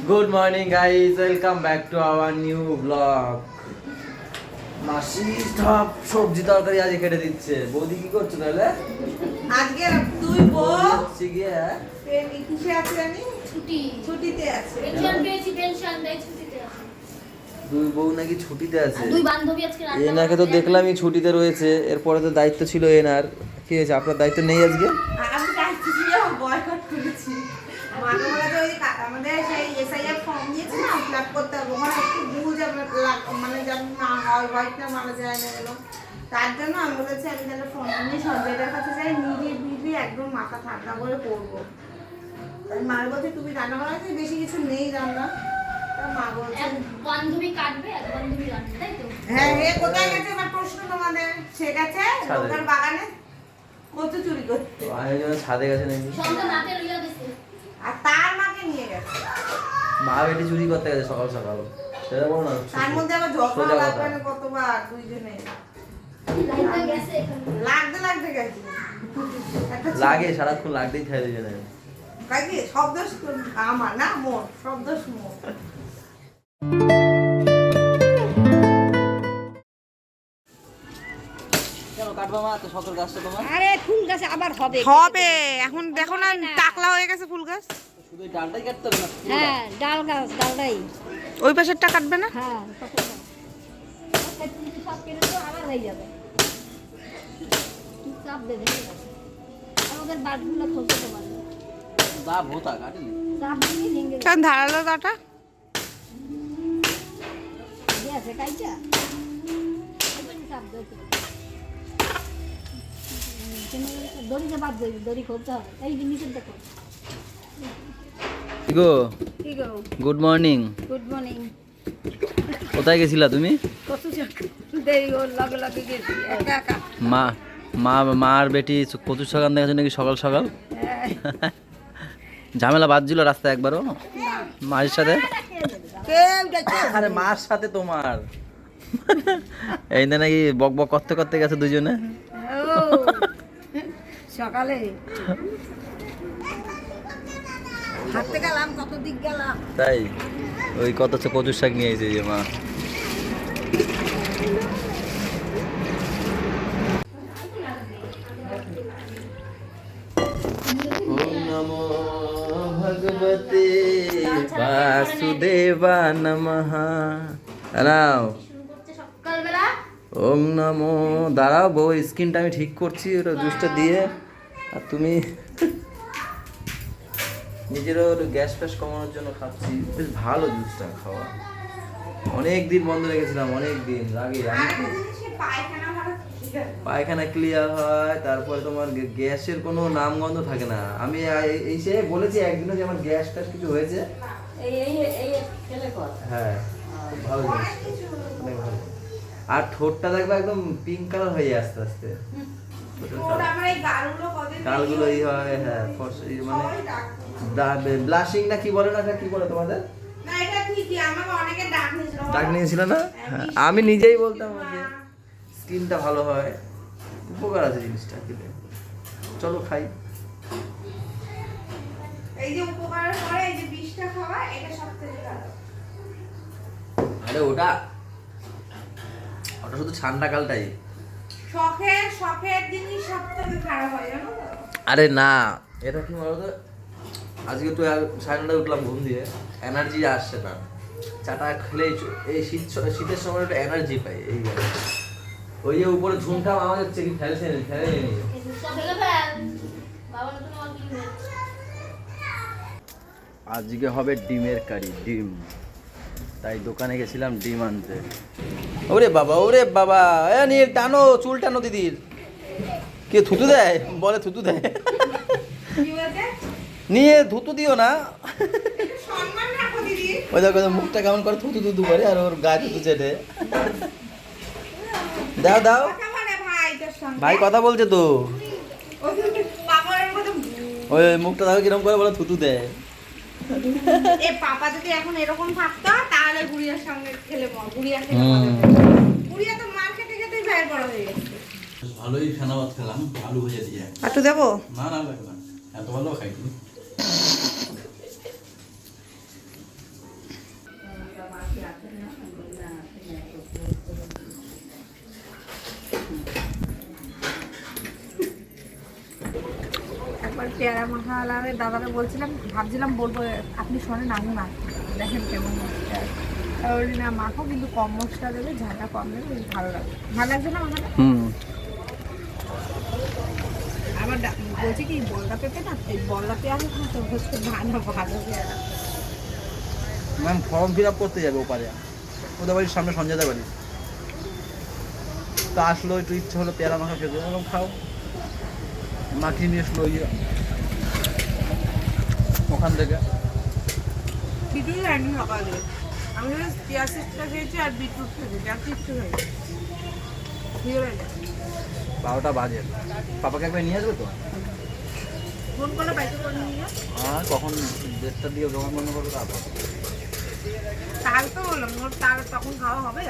Good morning guys, welcome back to our new blog. মাসি সব সবজি তরকারি আজ কেটে দিচ্ছে। বৌদি কি করছো তাহলে? আজকে তুই বউ হচ্ছে গিয়ে কিসে আছে জানি? ছুটিতে আছে। পেনশন পেয়েছি, পেনশন দেয়, ছুটিতে আছে। দুই বউ নাকি ছুটিতে আছে। দুই বান্ধবী আজকে রান্না এনাকে তো দেখলামই ছুটিতে রয়েছে, এরপরে তো দায়িত্ব ছিল এনার। কি হয়েছে, আপনার দায়িত্ব নেই আজকে? আমি যাচ্ছি ছিল বয়কট করেছি। মাকে বলেছে ওই আমাদের সেই এসআইআর ফর্ম দিয়েছে না, ফিল করতে হবে। ওখানে একটু ভুল মানে যেন না হয়, হোয়াইটটা মারা যায় না এলো। তার জন্য আমি বলেছি আমি তাহলে ফোন নিয়ে সঞ্জয়টার কাছে যাই, নিরিবিলি একদম মাথা ঠান্ডা করে করবো। তাই মা বলছে তুমি রান্না করা আছে, বেশি কিছু নেই রান্না। মা বলছে এক বান্ধবী কাটবে, এক বান্ধবী রান্না, তাই তো? হ্যাঁ হে কোথায় গেছে আমার প্রশ্ন তোমাদের? সে গেছে লোকের বাগানে কত চুরি করতে, ছাদে গেছে নাকি? সন্ধ্যা রাতে লইয়া গেছে। আর তার মাকে নিয়ে গেছে। মা বেটি চুরি করতে গেছে সকাল সকাল, সেটা বলো না। তার মধ্যে আবার ঝগড়া সোজা কথা। লাগবে না কতবার দুইজনে লাইটটা গেছে এখানে। লাগতে গেছে একটা লাগে, সারাক্ষণ লাগতেই খাই দিয়ে যায়। কাকি শব্দ আমার না, মোর শব্দ মোর। কেন কাটবা মা তো সকল গাছটা তোমার? আরে ফুল গাছে আবার হবে। হবে এখন দেখো না, টাকলা হয়ে গেছে ফুল গাছ। শুধু এই ডালটাই কাটতে হবে না? হ্যাঁ, ডাল গাছ, ডালটাই। ওই পাশেরটা কাটবে না? হ্যাঁ, সব কেটে তো আবার হয়ে যাবে। চাপ দেবে, আমাদের বাটগুলো খসে তো পারবে। দা ভোতা কাটিনি। চাপ দিয়ে ভেঙে কেন ধারালো দাটা? গেছে কাইটা। চাপ দিতে দড়িতে বাদ দেবে, দড়ি খুলতে হবে। এই জিনিসের দেখো। গো কি গো? Good morning. Good morning. কোথায় গেছিলা তুমি? কত দেরি ওর লগে লগে গেছি একা একা। মা মা মা আর বেটি কচুর শাকান দেখাচ্ছে নাকি সকাল সকাল? ঝামেলা বাজছিল রাস্তায় একবারও মায়ের সাথে? কেউ দেখছে আরে মার সাথে তোমার এই না নাকি বক বক করতে করতে গেছে দুজনে? ও সকালে হাঁটতে গেলাম, কত দিক গেলাম। তাই ওই কত কচুর শাক নিয়ে এসেছে যে মা। ওম নমো ভগবতে বাসুদেবা নমঃ। দাঁড়াও, শুরু করছে সকালবেলা। ওম নমো। দাঁড়াও বউ, স্কিনটা আমি ঠিক করছি ওটা জুসটা দিয়ে। আর তুমি নিজেরও গ্যাস ফ্যাস কমানোর জন্য খাচ্ছি। বেশ ভালো জুসটা খাওয়া, অনেক দিন বন্ধ রেখেছিলাম, অনেক দিন আগে। আমি পায়খানা ভালো পায়খানা ক্লিয়ার হয়, তারপরে তোমার গ্যাসের কোনো নামগন্ধ থাকে না। আমি এই সে বলেছি একদিনও যে আমার গ্যাস ট্যাস কিছু হয়েছে। এই এই এই খেলে কর। হ্যাঁ, খুব ভালো জিনিস, অনেক ভালো। আর ঠোঁটটা দেখবে একদম পিঙ্ক কালার হয়ে যায় আস্তে আস্তে। ওর আমার এই গালগুলো কদিন কালগুলো এই হয়, হ্যাঁ মানে ব্লাশিং না কি বলে না, কি বলে তোমাদের? না এটা ঠিকই, আমাকে অনেকে ডাক নিয়েছিল। ডাক নিয়েছিল না? হ্যাঁ, আমি নিজেই বলতাম যে স্কিনটা ভালো হয়, উপকার আছে জিনিসটা খেতে। চলো খাই। এই যে উপকারের পরে এই যে বিষটা খাওয়া, এটা সবথেকে ভালো। আরে ওটা ওটা শুধু ঠান্ডাকালটাই। শখের জিনিস সবথেকে খারাপ হয় জানো তো? আরে না, এটা কি বলতো, আজকে তো 9:30 উঠলাম ঘুম দিয়ে, এনার্জি আসছে না। চাটা খেলেই এই শীতের সময় একটু এনার্জি পাই। এই ওই যে উপরে ঝুমটা আমার হচ্ছে কি ফেলছে ফেলে এই সব ফেলে ফেল। বাবা নতুন আমার কি হয়েছে? আজকে হবে ডিমের কারি, ডিম। তাই দোকানে গেছিলাম ডিম আনতে। ওরে বাবা এ নিয়ে টানো, চুল টানো দিদির। কে থুতু দেয়? বলে থুতু দেয়। কি বলছে? নিয়ে থুতু দিও না। একটু সম্মান রাখো দিদি। ওই দেখো মুখটা কেমন করে থুতু থুতু করে, আর ওর গায়ে থুতু চেটে। দাও দাও, কথা বলে ভাই তোর সঙ্গে। ভাই কথা বলছে তো। ওই যে পাপার মতো ওই মুখটা দেখো কিরকম করে বলে থুতু দেয়। এ পাপা যদি এখন এরকম থাকতো তাহলে গুড়িয়ার সঙ্গে খেলে গুড়িয়া খেলে গুড়িয়া তো মার খেতে খেতেই বাইরে বড় হয়ে গেছে। ভালোই খানা ভাত খেলাম, আলু ভেজে দিয়ে। একটু দেবো? না না লাগবে না, এত ভালো খাইনি। পেয়ারা মাখালারে দাদারে বলছিলাম, ভাবছিলাম বলবো আপনি শোনেন আমি মাখি, দেখেন কেমন হচ্ছে। আর বলি না মাখো, কিন্তু কম মশলা দেবে, ঝালটা কম দেবে, বেশ ভালো লাগবে। ভালো লাগছে না মাখাটা? আবার বলছি কি বলদা পেঁপে না, এই বলদা পেয়ারা খাতে হচ্ছে ভালো ভালো পেয়ারা। ম্যাম ফর্ম ফিল আপ করতে যাবে ওপারে, ওদের বাড়ির সামনে সঞ্জয়দের বাড়ি। তা আসলো, একটু ইচ্ছে হলো পেয়ারা মাখা খেতে, বললাম খাও। মাখিয়ে নিয়ে আসলো ওই ওখান থেকে। কিছুই হয়নি সকালে, আমি জাস্ট পেঁয়াজ চিপসটা খেয়েছি আর বিটরুট খেয়েছি, আর কিচ্ছু খাইনি। 12টা বাজে, পাপাকে একবার নিয়ে আসবে তো? ফোন করলে বাইকে করে নিয়ে আর কখন 1:30 দিয়ে দোকান বন্ধ করবে তারপর? তার তো বললাম ওর তার তখন খাওয়া হবে।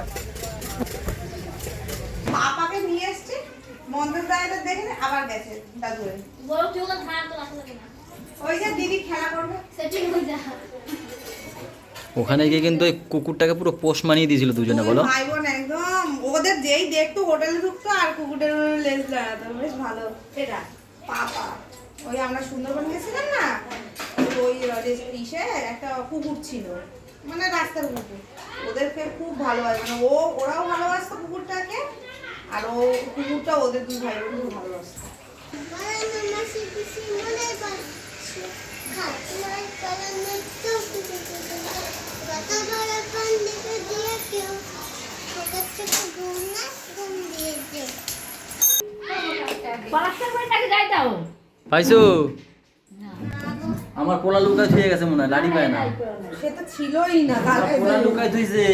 পাপাকে নিয়ে এসছি, মন্দির দাঁড়িয়ে দেখে আবার গেছে দাদুরে। বড় চোখে ধার তো রাখা লাগে না, ওই যে দিদি খেলা করবে সেটিং হয়ে যায়। ওখানে গিয়ে কিন্তু এই কুকুরটাকে পুরো পোষ মানিয়ে দিয়েছিল দুজনে, বলো? ভাই বোন একদম, ওদের যেই দেখতো হোটেলে ঢুকতো আর কুকুরের লেজ দাঁড়াতো, বেশ ভালো। এটা পাপা, ওই আমরা সুন্দরবন গেছিলাম না, ওই ইসে একটা কুকুর ছিল, মানে রাস্তার কুকুর, ওদেরকে খুব ভালোবাসে, মানে ওরাও ভালোবাসতো কুকুরটাকে, আর ও কুকুরটা ওদের দুই ভাই বোন খুব ভালোবাসতো। বাসার বাড়িটাকে যাই দাও। পাইছো? আমার পোলা লুকায় থুয়ে গেছে মনে হয়, লাড়ি পায় না। সে তো ছিলই না, আমার পোলা লুকায় থুইছে।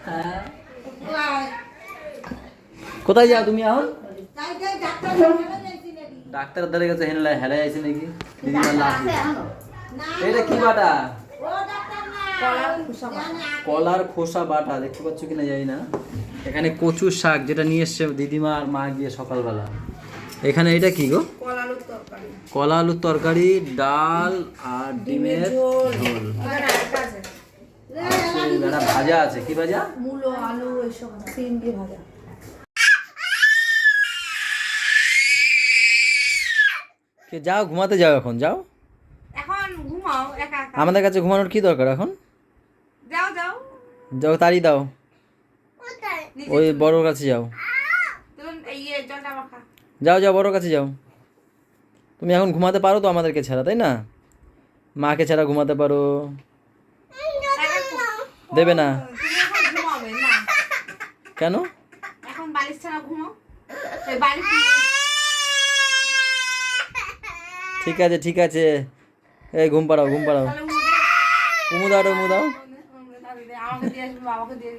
হ্যাঁ। কোথায় যাও তুমি এখন? ডাক্তারের দ্বারে গেছে, হেলে আইছে নাকি দিদিমার লাঠি। এটা কি বাটা? কলার খোসা বাটা, দেখতে পাচ্ছ কিনা জানি না। এখানে কচুর শাক যেটা নিয়ে এসছে দিদিমা আর মা গিয়ে সকালবেলা। এখানে এটা কি গো? কলা আলুর তরকারি, ডাল আর ডিমের ঝোল। একটা ভাজা আছে, কি ভাজা? মূলো আলু এসব সিম দিয়ে ভাজা। যাও ঘুমাতে যাও, এখন যাও। এখন ঘুমাও একা একা। আমাদের কাছে ঘুমানোর কি দরকার এখন? যাও যাও যাও তাড়ি দাও, ওই বড়োর কাছে যাও। তুমি জলটা মাখা। যাও যাও বড়োর কাছে যাও। তুমি এখন ঘুমাতে পারো তো আমাদেরকে ছাড়া, তাই না? মাকে ছাড়া ঘুমাতে পারো। দেবে না তুমি এখন ঘুমাবে না, কেন? এখন বালিশ ছাড়া ঘুমাও। এই বালিশ ঠিক আছে ঠিক আছে, এই ঘুম পাড়াও ঘুম পাড়াও। তাহলে উমু দাও উমু দাও। আমাকে দিয়ে আসবে, বাবাকে দিয়ে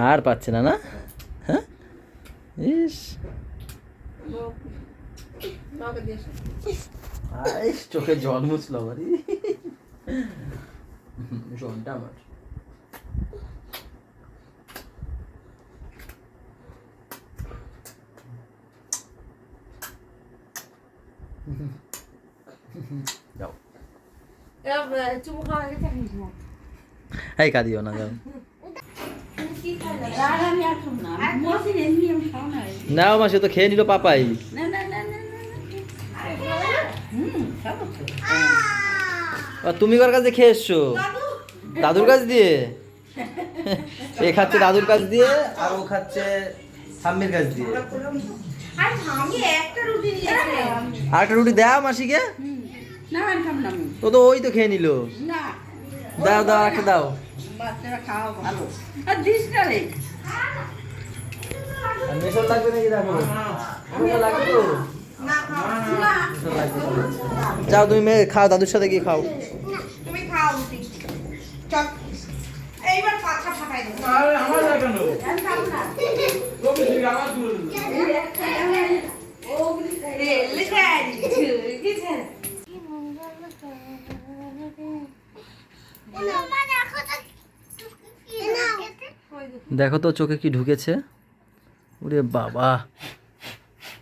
আর পাচ্ছে না, না? হ্যাঁ, ইস বাবাকে দিয়ে আসবে। আইস, চোখে জল মুছলো আমারই। জলটা আমার। যাও, চুমু খাওয়া গেছে, এখন ঘুমাও। এই কাঁদিও না, যাও। আর আমি আর খাবো না, মশিন এমনি আমি খাও না। নাও মা, সে তো খেয়ে নিল পাপাই। না না না না না খাবো তো। আর তুমি কার কাছে খেয়ে এসছো? দাদুর কাছ দিয়ে। এ খাচ্ছে দাদুর কাছ দিয়ে, আর ও খাচ্ছে ঠাম্মির কাছ দিয়ে। আর আমি একটা রুটি নিয়েছি। আর একটা রুটি দাও মাসিকে। না আমি খাবো না আমি। ও তো ওই তো খেয়ে নিল। না দাও দাও, একটা দাও। বাচ্চারা খাওয়া ভালো, আর দিস না রে। আর মেশর লাগবে নাকি দেখো? মেশর লাগবে তো? না খাও না মেশর লাগবে তো। যাও তুমি খাও, দাদুর সাথে গিয়ে খাও। তুমি খাও রুটি। চল এইবার পাখা ফাটাই দেবো। আমি খাবো না। দেখো তো চোখে কি ঢুকেছে। ওরে বাবা,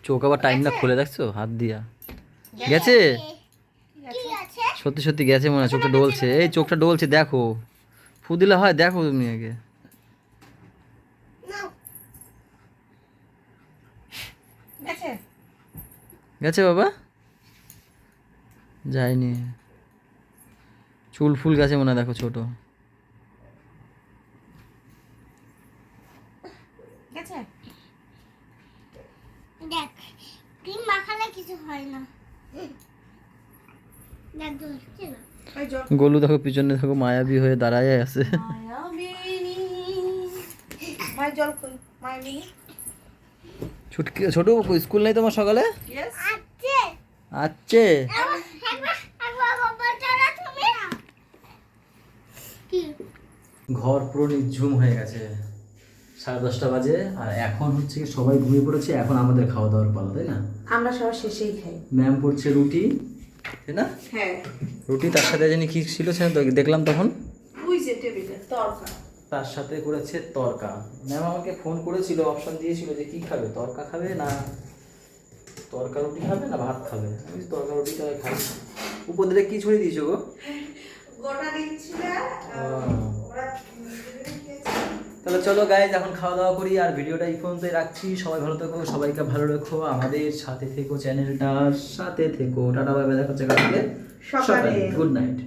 চোখ আবার টাইম না খুলে দেখছো হাত দিয়া। গেছে, সত্যি সত্যি গেছে মনে হয়। চোখটা ডলছে, এই চোখটা ডলছে, দেখো। ফু দিলে হয়, দেখো তুমি আগে। গেছে গেছে বাবা? যায়নি। চুল ফুল গেছে মনে হয়, দেখো ছোট। গেছে? দেখ ক্রিম মাখালে কিছু হয় না। দেখ ধরছে না। ওই জল গোলু দেখো পিছনে দেখো মায়াবী হয়ে দাঁড়ায় আছে। মায়াবিনী। মায়ের জল কই? মায়াবিনী। ছুটকি ছোট স্কুল নেই তোমার সকালে? ইয়েস। আছে আছে। একবার বাবা চলা তুমি কি ঘর পুরো নিঝুম হয়ে গেছে। 10:30 বাজে আর এখন হচ্ছে কি সবাই ঘুমিয়ে পড়েছে, এখন আমাদের খাওয়া দাওয়ার পালা, তাই না? আমরা সবার শেষেই খাই। ম্যাম পড়ছে রুটি, তাই না? হ্যাঁ। রুটি তার সাথে জানি কি ছিল সেটা তো দেখলাম তখন। ওই যে টেবিলে তরকা। তার সাথে করেছে তরকা। ম্যাম আমাকে ফোন করেছিল, অপশন দিয়েছিল যে কি খাবে, তরকা খাবে না তরকা রুটি খাবে না ভাত খাবে। আমি বলছি, তরকা রুটিটা খাই। উপর দিকে কি ছড়িয়ে দিয়েছো গো? গোটা দিচ্ছিল ওরা তাহলে চলো গাইজ এখন খাওয়া দাওয়া করি আর ভিডিওটা এই পর্যন্তই রাখছি। সবাই ভালো থেকো, সবাইকে ভালো রেখো, আমাদের সাথে থেকো, চ্যানেলটার সাথে থেকো। টাটা বাই বাই, দেখা হচ্ছে কালকে সকালে। Good night.